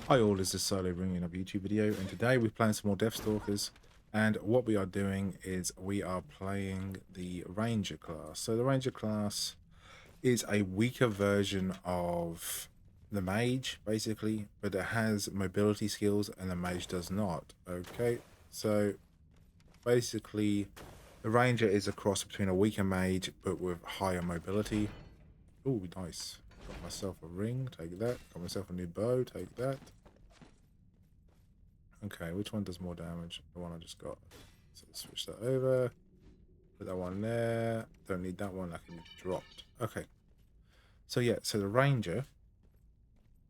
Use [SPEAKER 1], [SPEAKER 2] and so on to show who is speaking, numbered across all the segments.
[SPEAKER 1] Hi all, this is Solo bringing another YouTube video, and today we're playing some more Stalkers. And what we are doing is we are playing the Ranger class. So the Ranger class is a weaker version of the Mage, basically, but it has mobility skills and the Mage does not. Okay, so basically the Ranger is a cross between a weaker Mage but with higher mobility. Oh, nice. Got myself a ring, take that. Got myself a new bow, take that. Okay, which one does more damage? The one I just got. So switch that over. Put that one there. Don't need that one. That can be dropped. Okay. So yeah, so the Ranger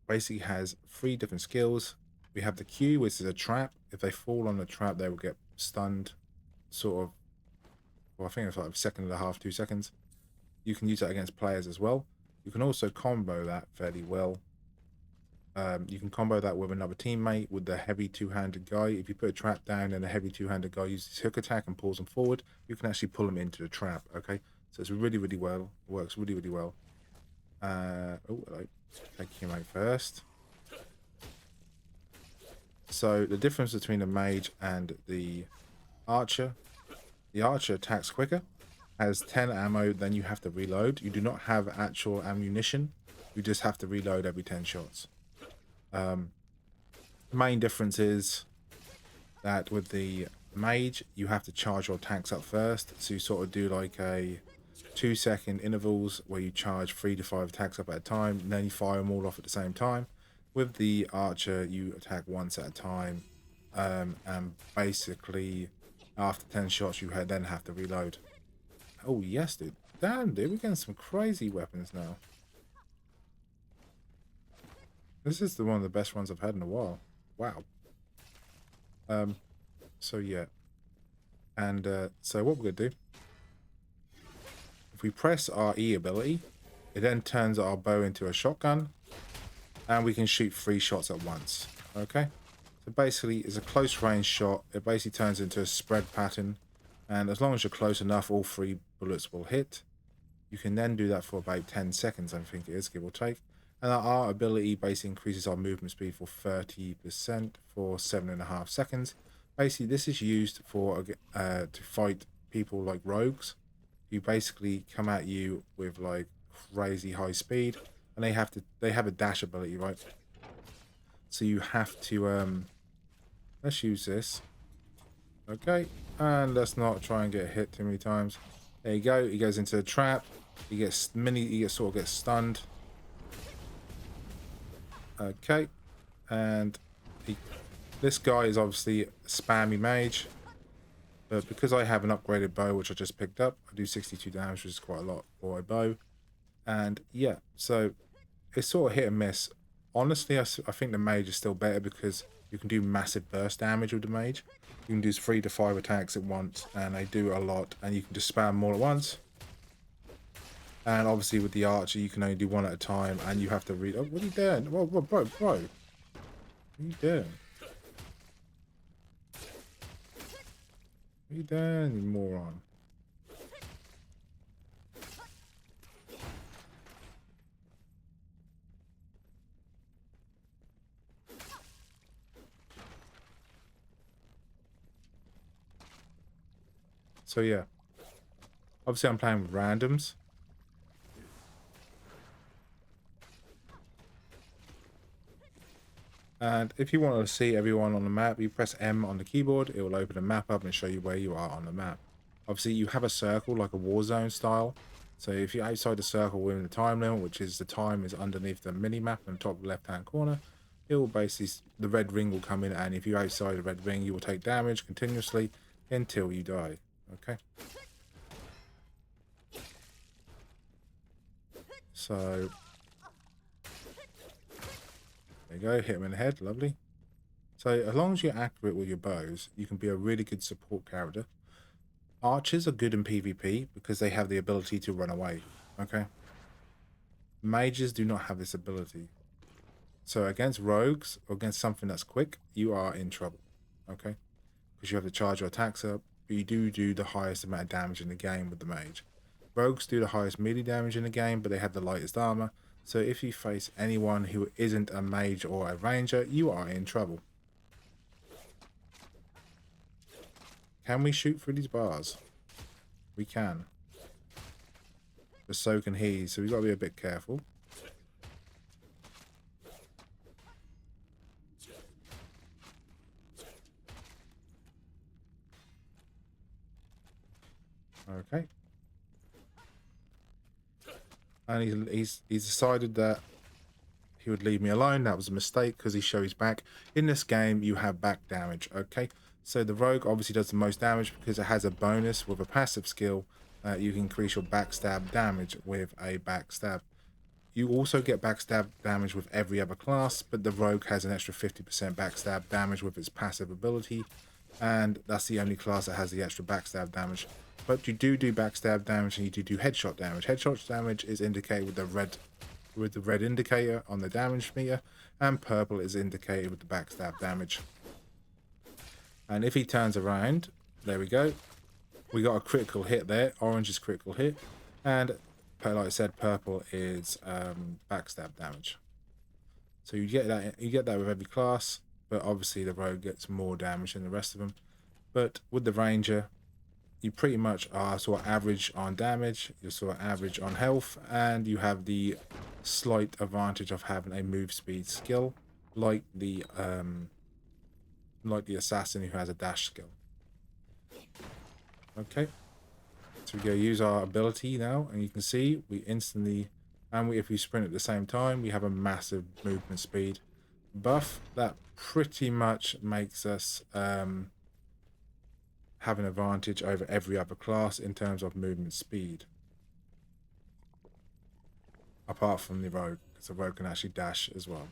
[SPEAKER 1] basically has 3 different skills. We have the Q, which is a trap. If they fall on the trap, they will get stunned. Sort of. Well, I think it's like a second and a half, 2 seconds. You can use that against players as well. You can also combo that fairly well. You can combo that with another teammate with the heavy two-handed guy. If you put a trap down and the heavy two-handed guy uses his hook attack and pulls them forward, you can actually pull them into the trap. Okay, so it's really, really well. Works really, really well. Oh, hello. Take him out first. So the difference between the mage and the archer attacks quicker, has 10 ammo, then you have to reload. You do not have actual ammunition. You just have to reload every 10 shots. Main difference is that with the mage, you have to charge your attacks up first. So you sort of do like a 2-second intervals where you charge 3 to 5 attacks up at a time, and then you fire them all off at the same time. With the archer, you attack once at a time, and basically after 10 shots, you then have to reload. Oh yes, dude. Damn, dude, we're getting some crazy weapons now. This is one of the best ones I've had in a while. Wow. So yeah. And so what we're going to do, if we press our E ability, it then turns our bow into a shotgun, and we can shoot 3 shots at once. Okay? So basically, it's a close range shot. It basically turns into a spread pattern, and as long as you're close enough, all 3 bullets will hit. You can then do that for about 10 seconds, I think it is, give or take. And our ability basically increases our movement speed for 30% for 7.5 seconds. Basically, this is used for to fight people like rogues, who basically come at you with like crazy high speed, and they have a dash ability, right? So you have to let's use this. Okay, and let's not try and get hit too many times. There you go. He goes into the trap. He gets sort of gets stunned. Okay, and this guy is obviously a spammy mage, but because I have an upgraded bow which I just picked up, I do 62 damage, which is quite a lot for a bow. And yeah, so it's sort of hit and miss. Honestly, I think the mage is still better because you can do massive burst damage with the mage. You can do 3 to 5 attacks at once, and they do a lot, and you can just spam them all at once. And obviously with the archer, you can only do 1 at a time, and you have to read. Oh, what are you doing? Whoa, bro. What are you doing? What are you doing, you moron? So yeah, obviously I'm playing with randoms. And if you want to see everyone on the map, you press M on the keyboard, it will open a map up and show you where you are on the map. Obviously, you have a circle like a Warzone style. So if you're outside the circle within the time limit, which is the time is underneath the mini map in the top left hand corner, it will basically, the red ring will come in, and if you're outside the red ring, you will take damage continuously until you die. Okay. So there you go, hit him in the head, lovely. So as long as you're accurate with your bows, you can be a really good support character. Archers are good in PvP because they have the ability to run away. Okay. Mages do not have this ability. So against rogues or against something that's quick, you are in trouble. Okay. Because you have to charge your attacks up, but you do the highest amount of damage in the game with the mage. Rogues do the highest melee damage in the game, but they have the lightest armor. So if you face anyone who isn't a mage or a ranger, you are in trouble. Can we shoot through these bars? We can. But so can he, so we've got to be a bit careful. Okay. And he's decided that he would leave me alone. That was a mistake because he shows his back. In this game, you have back damage, okay? So the rogue obviously does the most damage because it has a bonus with a passive skill. You can increase your backstab damage with a backstab. You also get backstab damage with every other class, but the rogue has an extra 50% backstab damage with its passive ability, and that's the only class that has the extra backstab damage. But you do backstab damage, and you do headshot damage. Headshot damage is indicated with the red indicator on the damage meter, and purple is indicated with the backstab damage. And if he turns around, there we go. We got a critical hit there. Orange is critical hit, and like I said, purple is backstab damage. So you get that with every class, but obviously the rogue gets more damage than the rest of them. But with the ranger, you pretty much are sort of average on damage, you're sort of average on health, and you have the slight advantage of having a move speed skill, like the assassin who has a dash skill. Okay, so we go use our ability now, and you can see we instantly, and if we sprint at the same time, we have a massive movement speed buff that pretty much makes us have an advantage over every other class in terms of movement speed. Apart from the rogue, because the rogue can actually dash as well.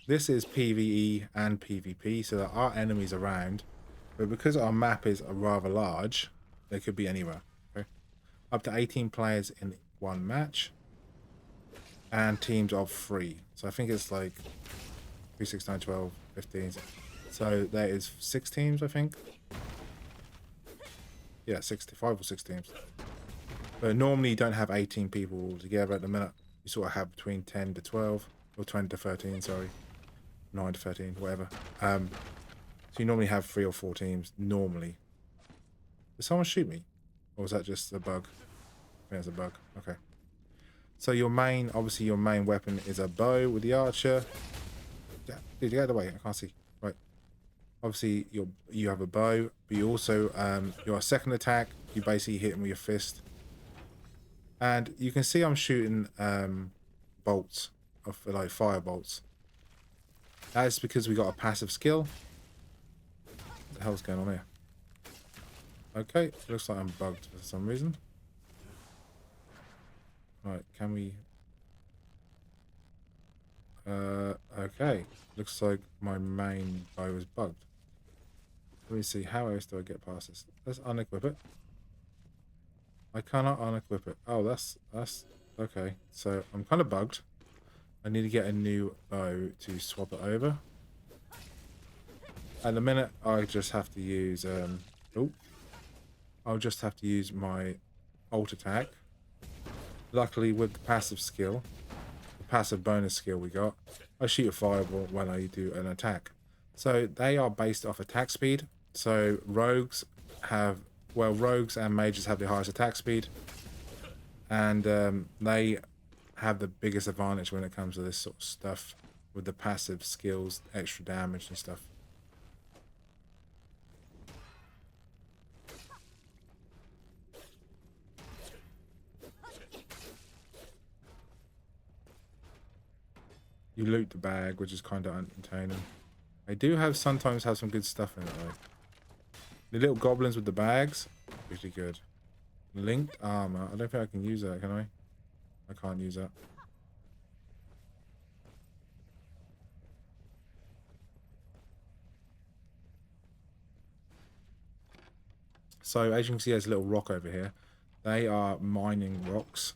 [SPEAKER 1] This is PvE and PvP, so there are enemies around, but because our map is rather large, they could be anywhere. Okay? Up to 18 players in one match, and teams of 3. So I think it's like 3, 6, 9, 12, 15. So there is 6 teams, I think. Yeah, 5 or 6 teams. But normally you don't have 18 people all together at the minute. You sort of have between 10 to 12, or 20 to 13, sorry. 9 to 13, whatever. So you normally have 3 or 4 teams, normally. Did someone shoot me? Or was that just a bug? I think it's a bug. Okay. So obviously your main weapon is a bow with the archer. Yeah, dude, get out of the way. I can't see. Right. Obviously you have a bow, but you also your second attack, you basically hit him with your fist. And you can see I'm shooting bolts of like fire bolts. That is because we got a passive skill. What the hell's going on here? Okay, looks like I'm bugged for some reason. Right, can we... okay. Looks like my main bow is bugged. Let me see, how else do I get past this? Let's unequip it. I cannot unequip it. Oh, that's... okay. So, I'm kind of bugged. I need to get a new bow to swap it over. At the minute, I just have to use... I'll just have to use my alt attack. Luckily, with the passive skill, the passive bonus skill we got, I shoot a fireball when I do an attack. So they are based off attack speed. So rogues and mages have the highest attack speed, and they have the biggest advantage when it comes to this sort of stuff with the passive skills, extra damage and stuff. You loot the bag, which is kind of entertaining. They do sometimes have some good stuff in it though. The little goblins with the bags, pretty good. Linked armor. I don't think I can use that, can I? I can't use that. So as you can see, there's a little rock over here. They are mining rocks.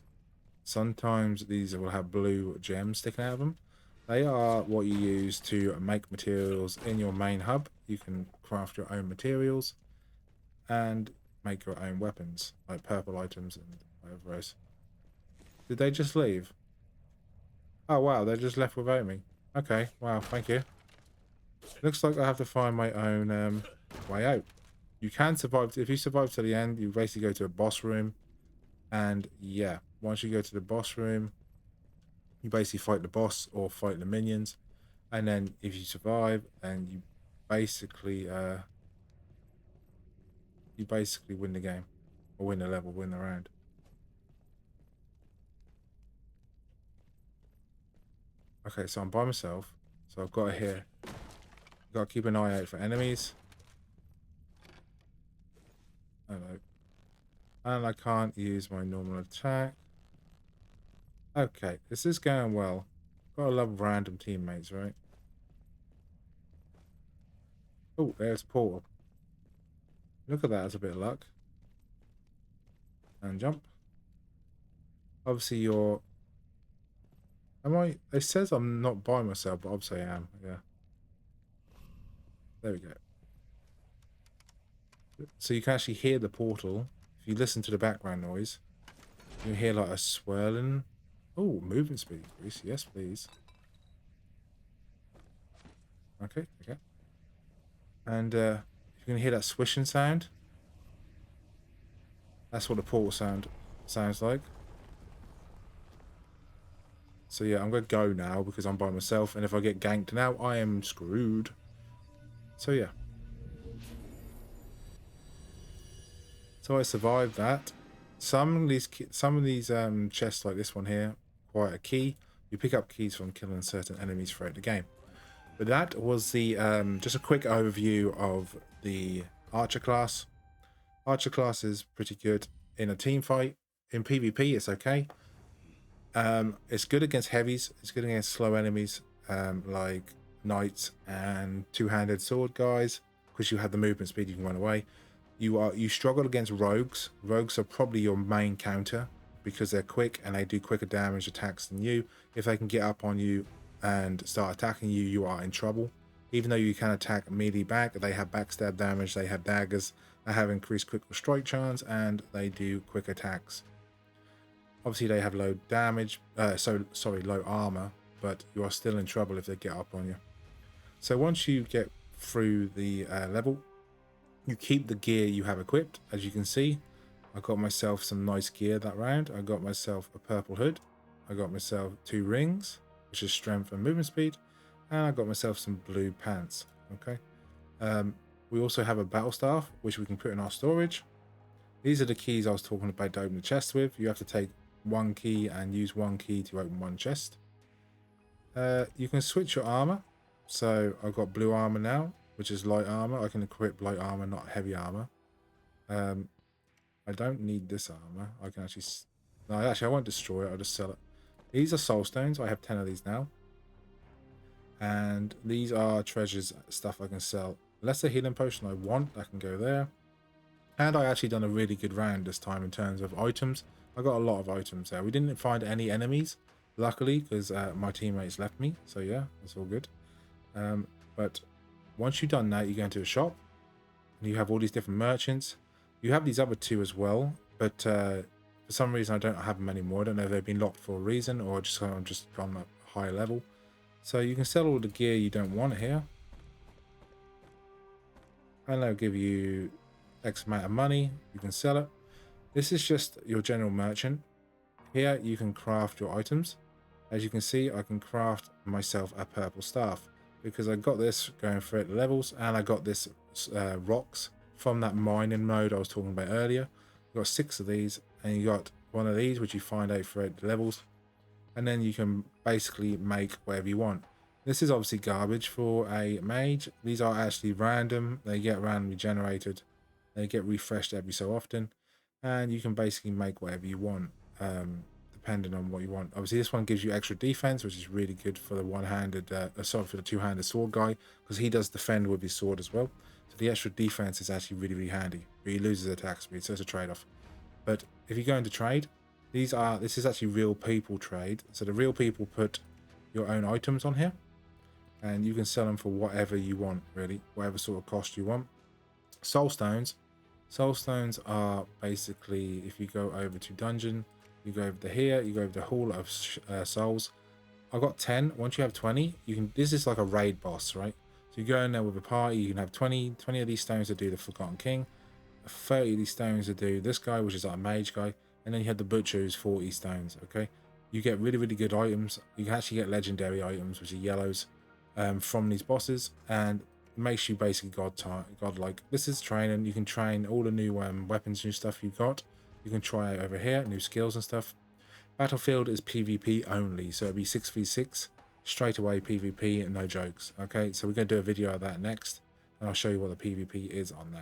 [SPEAKER 1] Sometimes these will have blue gems sticking out of them. They are what you use to make materials in your main hub. You can craft your own materials. And make your own weapons, like purple items and whatever else. Did they just leave? Oh wow, they just left without me. Okay, wow, thank you. Looks like I have to find my own way out. You can survive. If you survive to the end, you basically go to a boss room. And yeah, once you go to the boss room, you basically fight the boss or fight the minions. And then if you survive, and basically you basically win the game. Or win the level, win the round. Okay, so I'm by myself. So I've got to here. Got to keep an eye out for enemies. Hello. And I can't use my normal attack. Okay, this is going well. Gotta love random teammates, right? Oh, there's a portal. Look at that, that's a bit of luck. And jump. Obviously you're... Am I... It says I'm not by myself, but obviously I am, yeah. There we go. So you can actually hear the portal. If you listen to the background noise, you hear like a swirling. Oh, movement speed increase. Yes, please. Okay, okay. And you can hear that swishing sound. That's what the portal sounds like. So yeah, I'm going to go now because I'm by myself. And if I get ganked now, I am screwed. So yeah. So I survived that. Some of these chests like this one here require a key. You pick up keys from killing certain enemies throughout the game. But that was the just a quick overview of the Archer class. Archer class is pretty good in a team fight. In PvP, it's okay. It's good against heavies. It's good against slow enemies like knights and two-handed sword guys, because you have the movement speed, you can run away. You struggle against rogues. Rogues are probably your main counter because they're quick and they do quicker damage attacks than you. If they can get up on you and start attacking you, you are in trouble. Even though you can attack melee back, they have backstab damage, they have daggers, they have increased critical strike chance, and they do quick attacks. Obviously they have low damage, low armor, but you are still in trouble if they get up on you. So once you get through the level, you keep the gear you have equipped. As you can see, I got myself some nice gear that round. I got myself a purple hood. I got myself 2 rings, which is strength and movement speed. And I got myself some blue pants. Okay. We also have a battle staff, which we can put in our storage. These are the keys I was talking about to open the chest with. You have to take 1 key and use 1 key to open 1 chest. You can switch your armor. So I've got blue armor now, which is light armor. I can equip light armor, not heavy armor. I don't need this armor. I can actually... No, actually, I won't destroy it. I'll just sell it. These are soul stones. I have 10 of these now. And these are treasures, stuff I can sell. Unless the healing potion I want, I can go there. And I actually done a really good round this time in terms of items. I got a lot of items there. We didn't find any enemies, luckily, because my teammates left me. So yeah, that's all good. But once you've done that, you go into a shop. And you have all these different merchants. You have these other 2 as well. But for some reason, I don't have them anymore. I don't know if they've been locked for a reason or just I'm just on a higher level. So you can sell all the gear you don't want here. And they'll give you X amount of money. You can sell it. This is just your general merchant. Here you can craft your items. As you can see, I can craft myself a purple staff because I got this going throughout the levels, and I got this rocks from that mining mode I was talking about earlier. You got 6 of these, and you got 1 of these which you find out throughout the levels, and then you can basically make whatever you want. This is obviously garbage for a mage. These are actually random. They get randomly generated. They get refreshed every so often, and you can basically make whatever you want, depending on what you want. Obviously, this one gives you extra defense, which is really good for the for the two-handed sword guy, because he does defend with his sword as well. So the extra defense is actually really, really handy. But he loses attack speed, so it's a trade-off. But if you go into trade, this is actually real people trade. So the real people put your own items on here, and you can sell them for whatever you want, really, whatever sort of cost you want. Soul stones. Soul stones are basically, if you go over to dungeon, you go over to here, you go over to Hall of Souls. I got 10. Once you have 20, you can. This is like a raid boss, right? So you go in there with a party, you can have 20 of these stones to do the Forgotten King, 30 of these stones to do this guy, which is like a mage guy, and then you have the butcher who's 40 stones, okay? You get really, really good items. You can actually get legendary items, which are yellows, from these bosses, and it makes you basically godlike. This is training. You can train all the new weapons, new stuff you got. You can try out over here, new skills and stuff. Battlefield is PvP only, so it'll be 6v6, straight away PvP and no jokes. Okay, so we're going to do a video of that next, and I'll show you what the PvP is on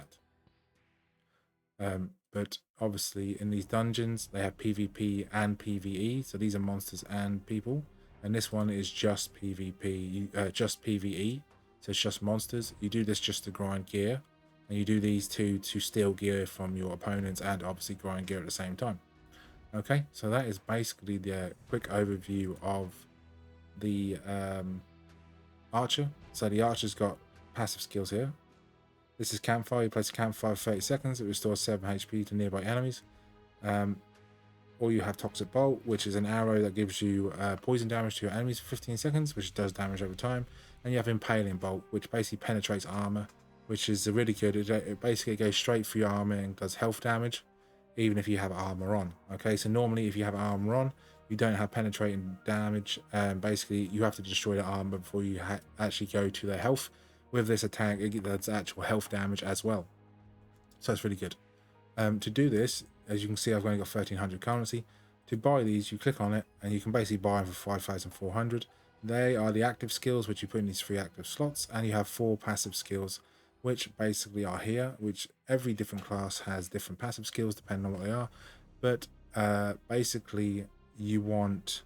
[SPEAKER 1] that. But obviously in these dungeons, they have PvP and PvE, so these are monsters and people. And this one is just PvP, just PvE, so it's just monsters. You do this just to grind gear, and you do these two to steal gear from your opponents and obviously grind gear at the same time. Okay, so that is basically the quick overview of the archer. So the archer's got passive skills here. This is campfire. You place a campfire for 30 seconds. It restores 7 HP to nearby enemies. Or you have toxic bolt, which is an arrow that gives you poison damage to your enemies for 15 seconds, which does damage over time. And you have impaling bolt, which basically penetrates armor, which is really good. It basically goes straight through your armor and does health damage, even if you have armor on. Okay, so normally if you have armor on, you don't have penetrating damage. Basically, you have to destroy the armor before you actually go to their health. With this attack, it does actual health damage as well. So it's really good. To do this, as you can see, I've only got 1300 currency. To buy these, you click on it, and you can basically buy them for 5400. They are the active skills, which you put in these 3 active slots, and you have 4 passive skills, which basically are here, which every different class has different passive skills depending on what they are. But basically, you want,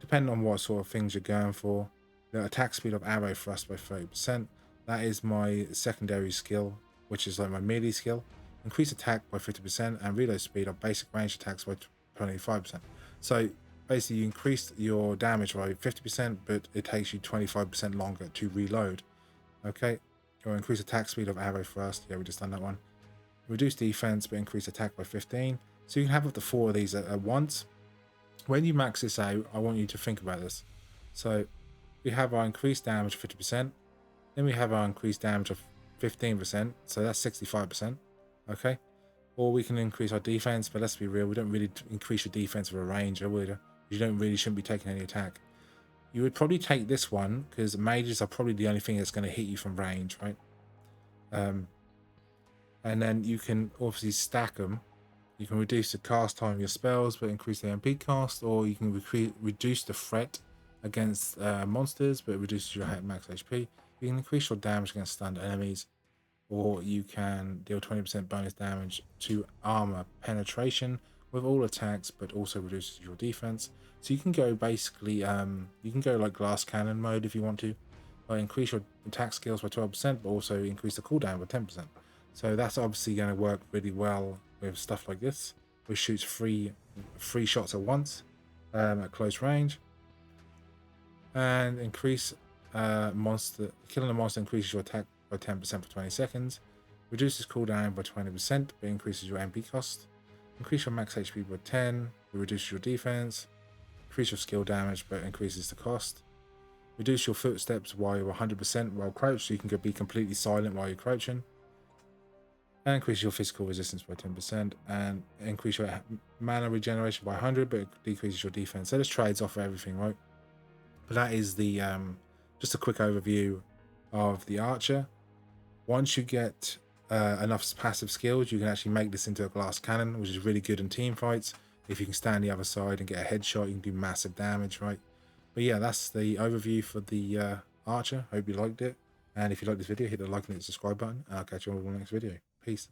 [SPEAKER 1] depending on what sort of things you're going for, the attack speed of arrow thrust by 30%. That is my secondary skill, which is like my melee skill. Increase attack by 50% and reload speed of basic range attacks by 25%. So basically you increase your damage by 50%, but it takes you 25% longer to reload. Okay, or increase attack speed of arrow thrust. Yeah, we just done that one. Reduce defense, but increase attack by 15. So you can have up to 4 of these at once. When you max this out, I want you to think about this. So we have our increased damage 50%. Then we have our increased damage of 15%. So that's 65%. Okay. Or we can increase our defense, but let's be real, we don't really increase your defense with a ranger, would you? You shouldn't be taking any attack. You would probably take this one because mages are probably the only thing that's going to hit you from range, right? And then you can obviously stack them. You can reduce the cast time of your spells, but increase the MP cost, or you can reduce the threat against monsters, but it reduces your max HP. You can increase your damage against stunned enemies, or you can deal 20% bonus damage to armor penetration with all attacks, but also reduces your defense. So you can go basically, you can go like glass cannon mode if you want to, increase your attack skills by 12%, but also increase the cooldown by 10%. So that's obviously going to work really well with stuff like this, which shoots three shots at once at close range, and increase killing a monster increases your attack by 10% for 20 seconds, reduces cooldown by 20%, but increases your MP cost, increase your max HP by 10, but reduces your defense, increase your skill damage, but increases the cost, reduce your footsteps while you're 100% while crouched, so you can be completely silent while you're crouching, and increase your physical resistance by 10%, and increase your mana regeneration by 100, but it decreases your defense. So this trades off everything, right? But that is the just a quick overview of the archer. Once you get enough passive skills, you can actually make this into a glass cannon, which is really good in team fights. If you can stand the other side and get a headshot, you can do massive damage, right? But yeah, that's the overview for the archer. Hope you liked it. And if you liked this video, hit the like and hit the subscribe button. I'll catch you all in the next video. Peace.